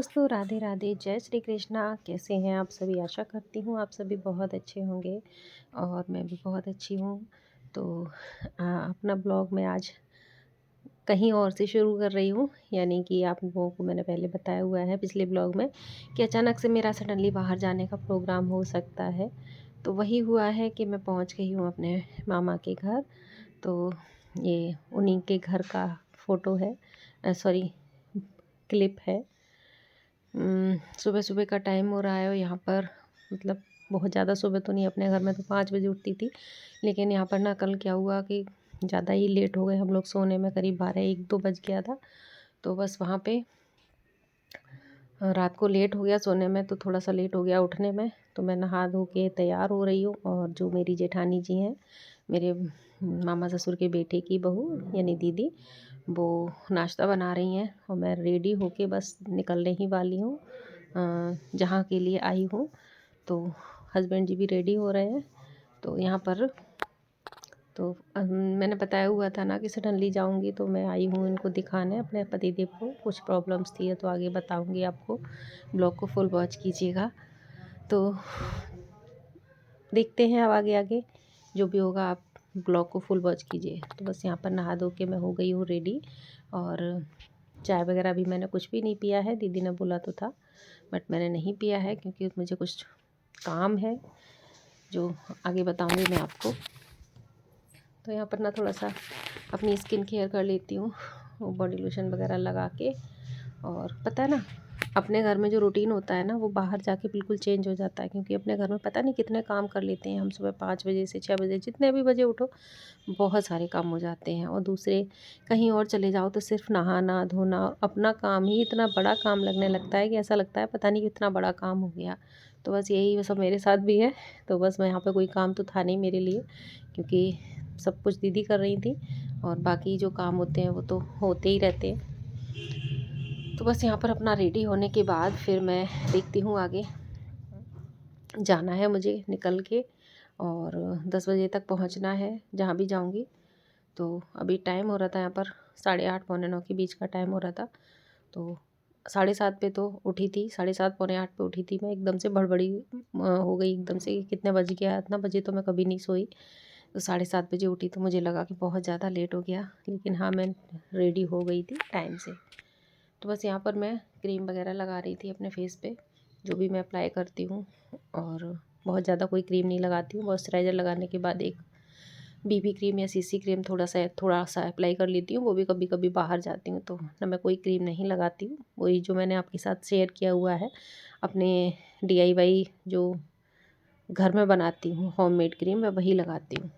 दोस्तों, राधे राधे, जय श्री कृष्णा। कैसे हैं आप सभी? आशा करती हूँ आप सभी बहुत अच्छे होंगे और मैं भी बहुत अच्छी हूँ। तो अपना ब्लॉग मैं आज कहीं और से शुरू कर रही हूँ, यानी कि आप लोगों को मैंने पहले बताया हुआ है पिछले ब्लॉग में कि अचानक से मेरा सडनली बाहर जाने का प्रोग्राम हो सकता है। तो वही हुआ है कि मैं पहुँच गई हूँ अपने मामा के घर। तो ये उन्हीं के घर का फ़ोटो है, सॉरी, क्लिप है। सुबह सुबह का टाइम हो रहा है और यहाँ पर मतलब बहुत ज़्यादा सुबह तो नहीं, अपने घर में तो 5 बजे उठती थी, लेकिन यहाँ पर ना कल क्या हुआ कि ज़्यादा ही लेट हो गए हम लोग सोने में, करीब 12-1-2 बज गया था। तो बस वहाँ पे रात को लेट हो गया सोने में, तो थोड़ा सा लेट हो गया उठने में। तो मैं नहा धो के तैयार हो रही हूँ और जो मेरी जेठानी जी हैं, मेरे मामा ससुर के बेटे की बहू यानी दीदी, वो नाश्ता बना रही हैं और मैं रेडी होके बस निकलने ही वाली हूँ जहाँ के लिए आई हूँ। तो हस्बैंड जी भी रेडी हो रहे हैं। तो यहाँ पर तो मैंने बताया हुआ था ना कि सडनली जाऊंगी, तो मैं आई हूँ इनको दिखाने अपने पतिदेव को। कुछ प्रॉब्लम्स थी तो आगे बताऊंगी आपको, ब्लॉग को फुल वॉच कीजिएगा। तो देखते हैं अब आगे आगे जो भी होगा, आप ब्लॉग को फुल वॉच कीजिए। तो बस यहाँ पर नहा धो के मैं हो गई हूँ रेडी और चाय वगैरह भी मैंने कुछ भी नहीं पिया है। दीदी ने बोला तो था, बट मैंने नहीं पिया है क्योंकि मुझे कुछ काम है जो आगे बताऊंगी मैं आपको। तो यहाँ पर ना थोड़ा सा अपनी स्किन केयर कर लेती हूँ, वो बॉडी लोशन वगैरह लगा के। और पता है ना, अपने घर में जो रूटीन होता है ना, वो बाहर जाके बिल्कुल चेंज हो जाता है। क्योंकि अपने घर में पता नहीं कितने काम कर लेते हैं हम, सुबह 5 बजे से 6 बजे, जितने भी बजे उठो बहुत सारे काम हो जाते हैं। और दूसरे कहीं और चले जाओ तो सिर्फ नहाना धोना, अपना काम ही इतना बड़ा काम लगने लगता है कि ऐसा लगता है पता नहीं कितना बड़ा काम हो गया। तो बस यही सब मेरे साथ भी है। तो बस मैं यहाँ पर कोई काम तो था नहीं मेरे लिए, क्योंकि सब कुछ दीदी कर रही थी और बाकी जो काम होते हैं वो तो होते ही रहते हैं। तो बस यहाँ पर अपना रेडी होने के बाद फिर मैं देखती हूँ आगे जाना है मुझे निकल के, और 10 बजे तक पहुँचना है जहाँ भी जाऊँगी। तो अभी टाइम हो रहा था यहाँ पर 8:30 पौने 9 के बीच का टाइम हो रहा था। तो 7:30 पे तो उठी थी, 7:30 पौने 8 पे उठी थी मैं। एकदम से भड़बड़ी हो गई एकदम से कि कितने बज गया, इतना बजे तो मैं कभी नहीं सोई। तो 7:30 बजे उठी तो मुझे लगा कि बहुत ज़्यादा लेट हो गया, लेकिन हाँ मैं रेडी हो गई थी टाइम से। तो बस यहाँ पर मैं क्रीम वगैरह लगा रही थी अपने फेस पे, जो भी मैं अप्लाई करती हूँ। और बहुत ज़्यादा कोई क्रीम नहीं लगाती हूँ, मॉइस्चराइज़र लगाने के बाद एक बीबी क्रीम या सीसी क्रीम थोड़ा सा अप्लाई कर लेती हूँ। वो भी कभी कभी बाहर जाती हूँ तो ना, मैं कोई क्रीम नहीं लगाती हूँ। वही जो मैंने आपके साथ शेयर किया हुआ है अपने DIY जो घर में बनाती हूँ होममेड क्रीम, मैं वही लगाती हूँ।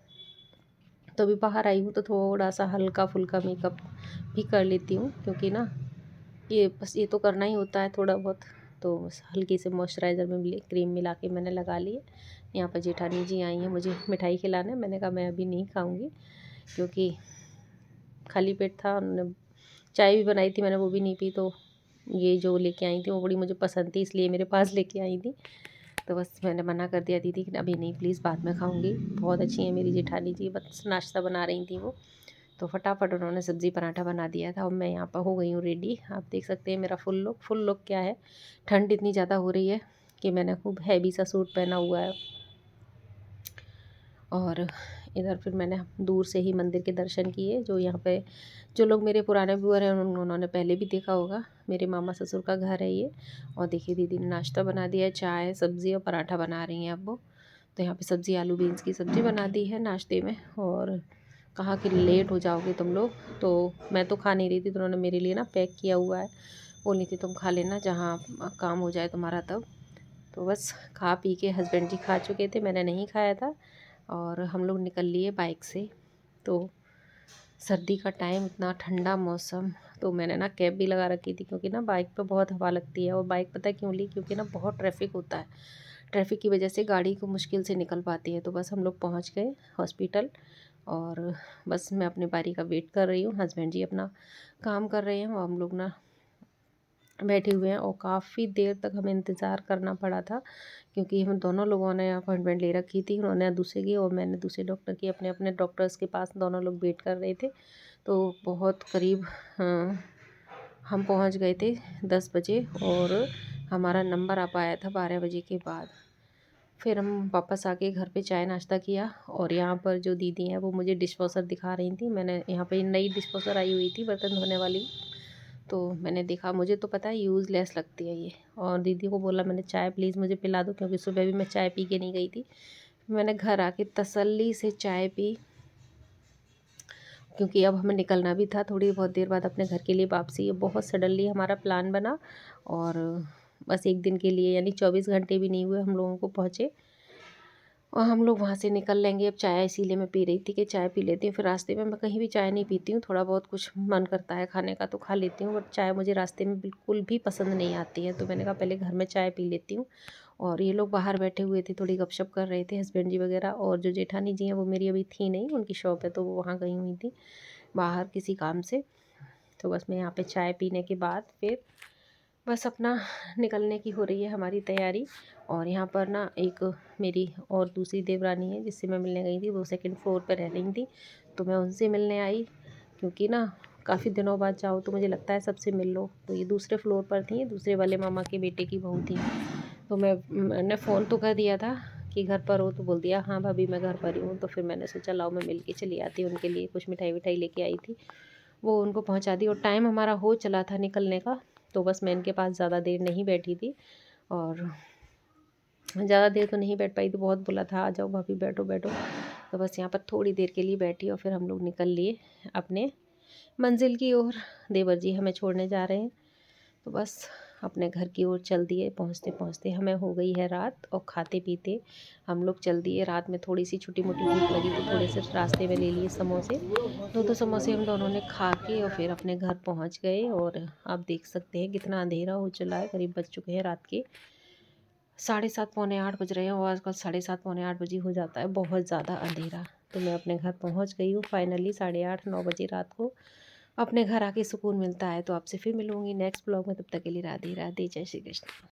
तो अभी बाहर आई हूँ तो थोड़ा सा हल्का फुल्का मेकअप भी कर लेती हूँ, क्योंकि ना ये बस ये तो करना ही होता है थोड़ा बहुत। तो बस हल्की से मॉइस्चराइज़र में क्रीम मिला के मैंने लगा ली है। यहाँ पर जेठानी जी आई हैं मुझे मिठाई खिलाने। मैंने कहा मैं अभी नहीं खाऊंगी, क्योंकि खाली पेट था। उन्होंने चाय भी बनाई थी, मैंने वो भी नहीं पी। तो ये जो लेके आई थी वो बड़ी मुझे पसंद थी, इसलिए मेरे पास लेके आई थी। तो बस मैंने मना कर दिया दीदी कि अभी नहीं, प्लीज़ बाद में खाऊंगी। बहुत अच्छी है मेरी जेठानी जी, बस नाश्ता बना रही थी वो। तो फटाफट उन्होंने सब्ज़ी पराठा बना दिया था और मैं यहाँ पर हो गई हूँ रेडी। आप देख सकते हैं मेरा फुल लुक क्या है। ठंड इतनी ज़्यादा हो रही है कि मैंने खूब हैवी सा सूट पहना हुआ है। और इधर फिर मैंने दूर से ही मंदिर के दर्शन किए। जो यहाँ पे जो लोग मेरे पुराने व्यूअर हैं उन्होंने पहले भी देखा होगा, मेरे मामा ससुर का घर है ये। और देखिए दीदी ने नाश्ता बना दिया है, चाय सब्ज़ी और पराठा बना रही हैं अब वो। तो यहाँ पे सब्ज़ी आलू बीन्स की सब्ज़ी बना दी है नाश्ते में। और कहा कि लेट हो जाओगे तुम लोग, तो मैं तो खा नहीं रही थी, तो उन्होंने मेरे लिए ना पैक किया हुआ है। बोली थी तुम खा लेना जहाँ काम हो जाए तुम्हारा तब। तो बस खा पी के हस्बैंड जी खा चुके थे, मैंने नहीं खाया था। और हम लोग निकल लिए बाइक से। तो सर्दी का टाइम, इतना ठंडा मौसम, तो मैंने ना कैब भी लगा रखी थी, क्योंकि ना बाइक पे बहुत हवा लगती है। और बाइक पता है क्यों ली, क्योंकि ना बहुत ट्रैफिक होता है। ट्रैफिक की वजह से गाड़ी को मुश्किल से निकल पाती है। तो बस हम लोग पहुंच गए हॉस्पिटल और बस मैं अपनी बारी का वेट कर रही हूँ। हस्बैंड जी अपना काम कर रहे हैं और हम लोग ना बैठे हुए हैं। और काफ़ी देर तक हमें इंतज़ार करना पड़ा था, क्योंकि हम दोनों लोगों ने अपॉइंटमेंट ले रखी थी। उन्होंने दूसरे की और मैंने दूसरे डॉक्टर की, अपने अपने डॉक्टर्स के पास दोनों लोग वेट कर रहे थे। तो बहुत करीब हम पहुंच गए थे 10 बजे और हमारा नंबर आ पाया था 12 बजे के बाद। फिर हम वापस आके घर पे चाय नाश्ता किया और यहाँ पर जो दीदी हैं वो मुझे डिशवॉशर दिखा रही थी। मैंने यहाँ पे नई डिशवॉशर आई हुई थी बर्तन धोने वाली, तो मैंने देखा, मुझे तो पता है यूज़लेस लगती है ये, और दीदी को बोला मैंने चाय प्लीज़ मुझे पिला दो, क्योंकि सुबह भी मैं चाय पी के नहीं गई थी। मैंने घर आके तसल्ली से चाय पी, क्योंकि अब हमें निकलना भी था थोड़ी बहुत देर बाद अपने घर के लिए वापसी। ये बहुत सडनली हमारा प्लान बना और बस एक दिन के लिए, यानी 24 घंटे भी नहीं हुए हम लोगों को पहुँचे, और हम लोग वहाँ से निकल लेंगे। अब चाय इसीलिए मैं पी रही थी कि चाय पी लेती हूँ। फिर रास्ते में मैं कहीं भी चाय नहीं पीती हूँ, थोड़ा बहुत कुछ मन करता है खाने का तो खा लेती हूँ, बट चाय मुझे रास्ते में बिल्कुल भी पसंद नहीं आती है। तो मैंने कहा पहले घर में चाय पी लेती हूँ। और ये लोग बाहर बैठे हुए थे, थोड़ी गपशप कर रहे थे हस्बैंड जी वगैरह, और जो जेठानी जी हैं वो मेरी अभी थी नहीं, उनकी शॉप है तो वो वहाँ गई हुई थी बाहर किसी काम से। तो बस मैं यहाँ पे चाय पीने के बाद फिर बस अपना निकलने की हो रही है हमारी तैयारी। और यहाँ पर ना एक मेरी और दूसरी देवरानी है जिससे मैं मिलने गई थी, वो सेकंड फ्लोर पर रह रही थी, तो मैं उनसे मिलने आई, क्योंकि ना काफ़ी दिनों बाद जाओ तो मुझे लगता है सबसे मिल लो। तो ये दूसरे फ्लोर पर थी, दूसरे वाले मामा के बेटे की बहू थी। तो मैंने फ़ोन तो कर दिया था कि घर पर हो, तो बोल दिया हाँ भाभी मैं घर पर ही हूँ। तो फिर मैंने सोचा लाओ मैं मिल के चली आती हूँ, उनके लिए कुछ मिठाई विठाई लेके आई थी, वो उनको पहुँचा दी। और टाइम हमारा हो चला था निकलने का, तो बस मैं इनके पास ज़्यादा देर नहीं बैठी थी, और ज़्यादा देर तो नहीं बैठ पाई थी, बहुत बोला था आ जाओ भाभी बैठो बैठो। तो बस यहाँ पर थोड़ी देर के लिए बैठी और फिर हम लोग निकल लिए अपने मंजिल की ओर। देवर जी हमें छोड़ने जा रहे हैं, तो बस अपने घर की ओर चल दिए। पहुँचते पहुँचते हमें हो गई है रात, और खाते पीते हम लोग चल दिए। रात में थोड़ी सी छोटी मोटी भूख लगी तो थोड़े से रास्ते में ले लिए समोसे, दो समोसे हम दोनों ने खा के और फिर अपने घर पहुंच गए। और आप देख सकते हैं कितना अंधेरा हो चला है, करीब बज चुके हैं रात के 7:30 पौने 8 बज रहे हैं, और आजकल 7:30 पौने 8 बजे हो जाता है बहुत ज़्यादा अंधेरा। तो मैं अपने घर पहुंच गई हूँ फाइनली 8:30 9 बजे रात को। अपने घर आके सुकून मिलता है। तो आपसे फिर मिलूंगी नेक्स्ट ब्लॉग में, तब तक के लिए राधे राधे, जय श्री कृष्ण।